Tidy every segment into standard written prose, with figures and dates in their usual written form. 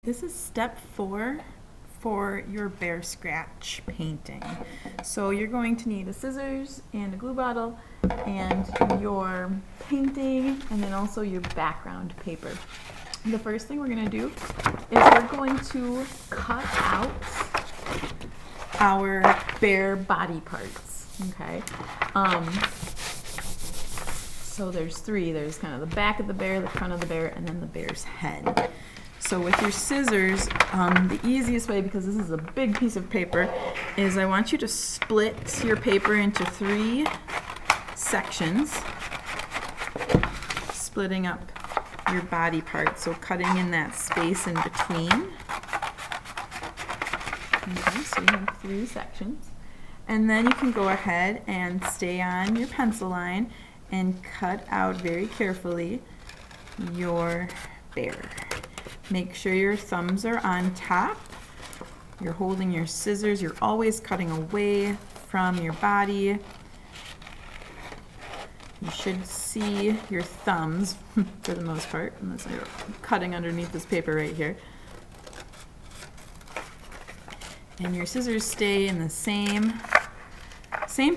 This is step 4 for your bear scratch painting. So you're going to need a scissors and a glue bottle and your painting and then also your background paper. The first thing we're going to do is we're going to cut out our bear body parts. Okay. So there's 3. There's kind of the back of the bear, the front of the bear, and then the bear's head. So with your scissors, the easiest way, because this is a big piece of paper, is I want you to split your paper into 3 sections, splitting up your body part, so cutting in that space in between. Okay, so you have 3 sections. And then you can go ahead and stay on your pencil line and cut out very carefully your bear. Make sure your thumbs are on top. You're holding your scissors. You're always cutting away from your body. You should see your thumbs for the most part, unless you're cutting underneath this paper right here. And your scissors stay in the same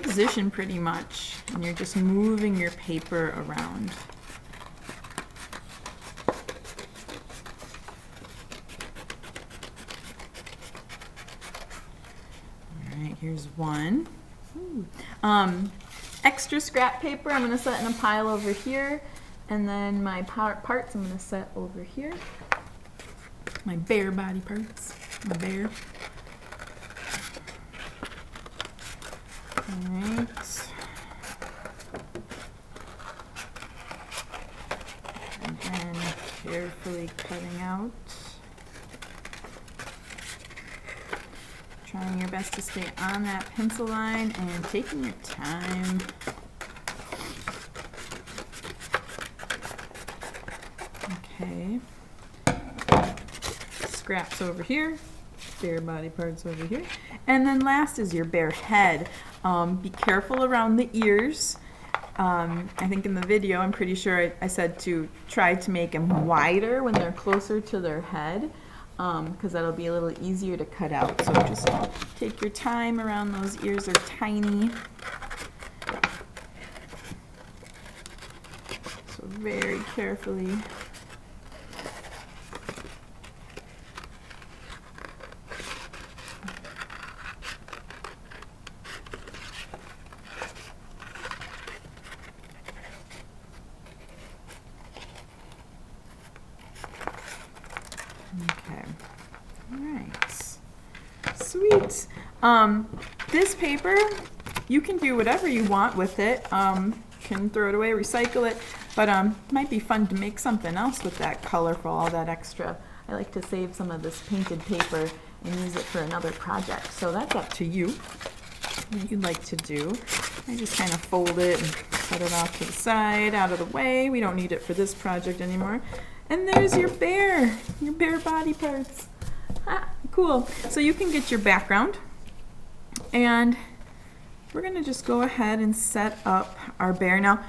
position pretty much, and you're just moving your paper around. Here's one. Extra scrap paper I'm going to set in a pile over here, and then my parts I'm going to set over here. My bear body parts. My bear. Alright. And then carefully cutting out. Trying your best to stay on that pencil line and taking your time. Okay. Scraps over here, bear body parts over here. And then last is your bear head. Be careful around the ears. I think in the video, I'm pretty sure I said to try to make them wider when they're closer to their head. Because that'll be a little easier to cut out. So just take your time around those ears. Are tiny. So very carefully. Okay. All right. Sweet. This paper, you can do whatever you want with it. You can throw it away, recycle it, but it might be fun to make something else with that colorful, all that extra. I like to save some of this painted paper and use it for another project. So that's up to you, what you'd like to do. I just kind of fold it and set it off to the side, out of the way. We don't need it for this project anymore. And there's your bear body parts. Ah, cool. So you can get your background, and we're gonna just go ahead and set up our bear. Now,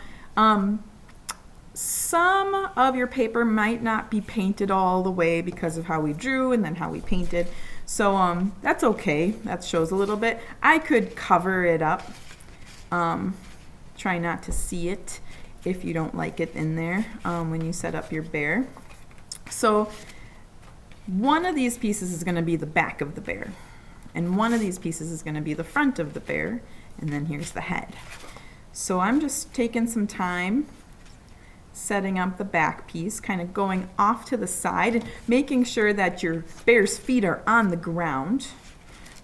some of your paper might not be painted all the way because of how we drew and then how we painted. So that's okay. That shows a little bit. I could cover it up. Try not to see it if you don't like it in there when you set up your bear. So one of these pieces is going to be the back of the bear, and one of these pieces is going to be the front of the bear, and then here's the head. So I'm just taking some time setting up the back piece, kind of going off to the side and making sure that your bear's feet are on the ground,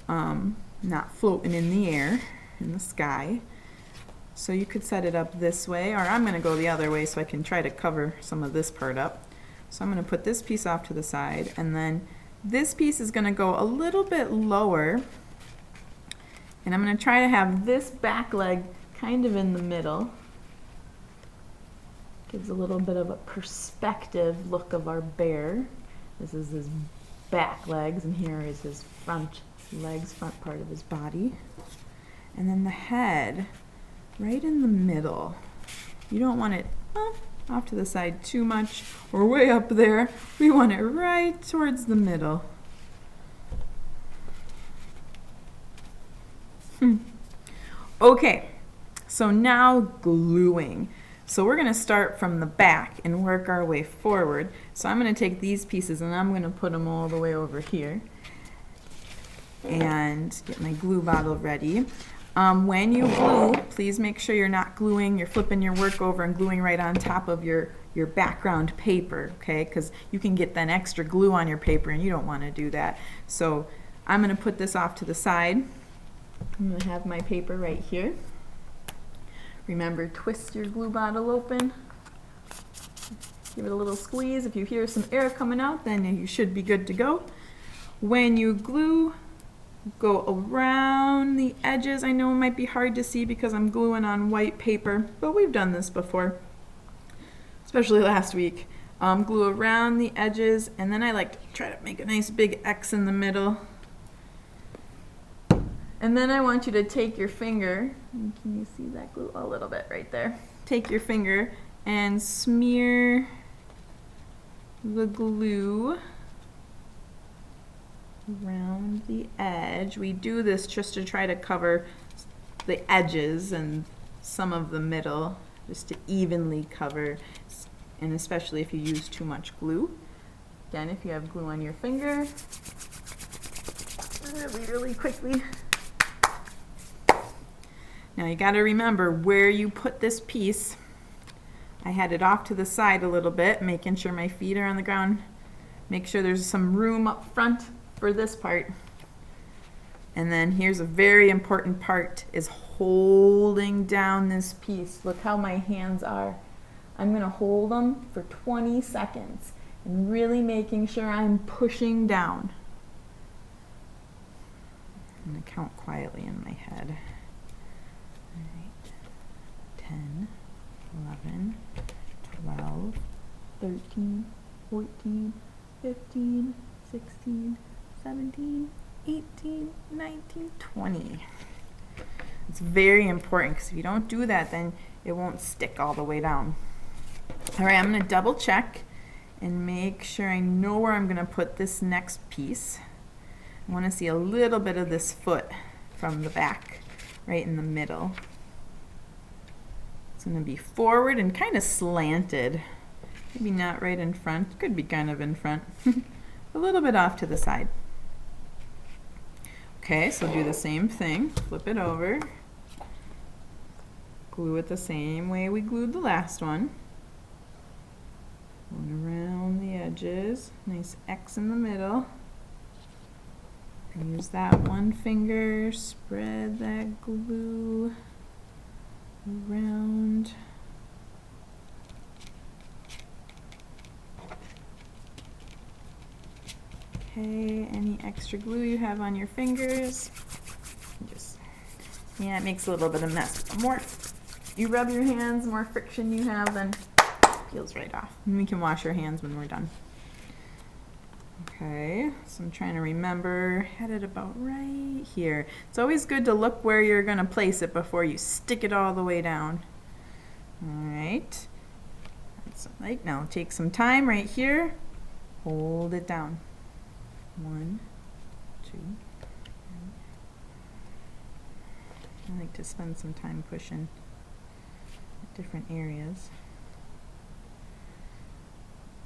not floating in the air, in the sky. So you could set it up this way, or I'm going to go the other way so I can try to cover some of this part up. So I'm going to put this piece off to the side, and then this piece is going to go a little bit lower, and I'm going to try to have this back leg kind of in the middle. Gives a little bit of a perspective look of our bear. This is his back legs, and here is his front legs, front part of his body. And then the head right in the middle. You don't want it, well, off to the side too much or way up there. We want it right towards the middle. Okay, so now gluing. So we're going to start from the back and work our way forward. So I'm going to take these pieces and I'm going to put them all the way over here and get my glue bottle ready. When you glue, please make sure you're not gluing, you're flipping your work over and gluing right on top of your background paper, okay? Because you can get that extra glue on your paper and you don't want to do that. So I'm going to put this off to the side. I'm going to have my paper right here. Remember, twist your glue bottle open. Give it a little squeeze. If you hear some air coming out, then you should be good to go. When you glue, go around the edges. I know it might be hard to see because I'm gluing on white paper, but we've done this before, especially last week. Glue around the edges, and then I like to try to make a nice big X in the middle. And then I want you to take your finger, and can you see that glue? A little bit right there. Take your finger and smear the glue around the edge. We do this just to try to cover the edges and some of the middle, just to evenly cover, and especially if you use too much glue. Again, if you have glue on your finger, really quickly. Now you got to remember where you put this piece. I had it off to the side a little bit, making sure my feet are on the ground. Make sure there's some room up front for this part. And then here's a very important part, is holding down this piece. Look how my hands are. I'm going to hold them for 20 seconds and really making sure I'm pushing down. I'm going to count quietly in my head. 10, 11, 12, 13, 14, 15, 16, 17, 18, 19, 20. It's very important because if you don't do that, then it won't stick all the way down. All right, I'm going to double check and make sure I know where I'm going to put this next piece. I want to see a little bit of this foot from the back, right in the middle. It's going to be forward and kind of slanted. Maybe not right in front. Could be kind of in front. A little bit off to the side. Okay, so do the same thing. Flip it over. Glue it the same way we glued the last one. Going around the edges. Nice X in the middle. Use that one finger. Spread that glue around. Okay, any extra glue you have on your fingers, yeah, it makes a little bit of mess. The more you rub your hands, the more friction you have, then it peels right off. And we can wash our hands when we're done. Okay, so I'm trying to remember, had it about right here. It's always good to look where you're going to place it before you stick it all the way down. All right, that's right. Now take some time right here, hold it down. 1, 2. I like to spend some time pushing at different areas.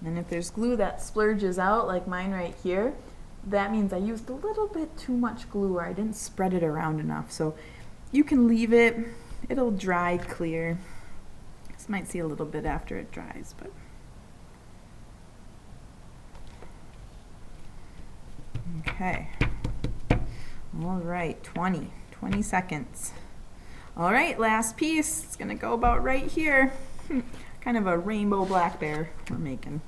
And if there's glue that splurges out, like mine right here, that means I used a little bit too much glue, or I didn't spread it around enough. So you can leave it, it'll dry clear. This might see a little bit after it dries, but okay. All right, 20 seconds. All right, last piece. It's gonna go about right here. Kind of a rainbow black bear we're making.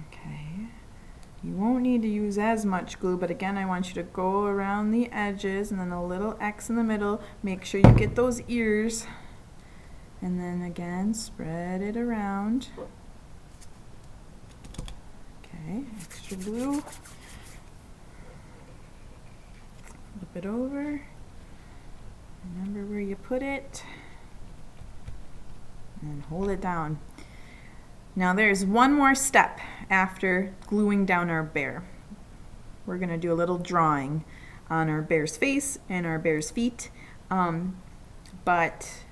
Okay. You won't need to use as much glue, but again, I want you to go around the edges and then a little X in the middle. Make sure you get those ears. And then again, spread it around. Okay, extra glue. Flip it over. Remember where you put it. and hold it down. Now there's one more step after gluing down our bear. We're going to do a little drawing on our bear's face and our bear's feet, but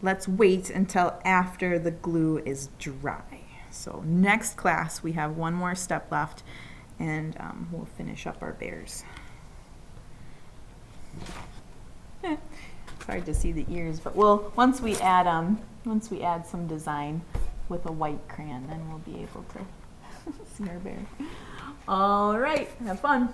let's wait until after the glue is dry. So next class we have one more step left, and we'll finish up our bears. It's hard to see the ears, but once we add some design with a white crayon, then we'll be able to see our bear. All right, have fun.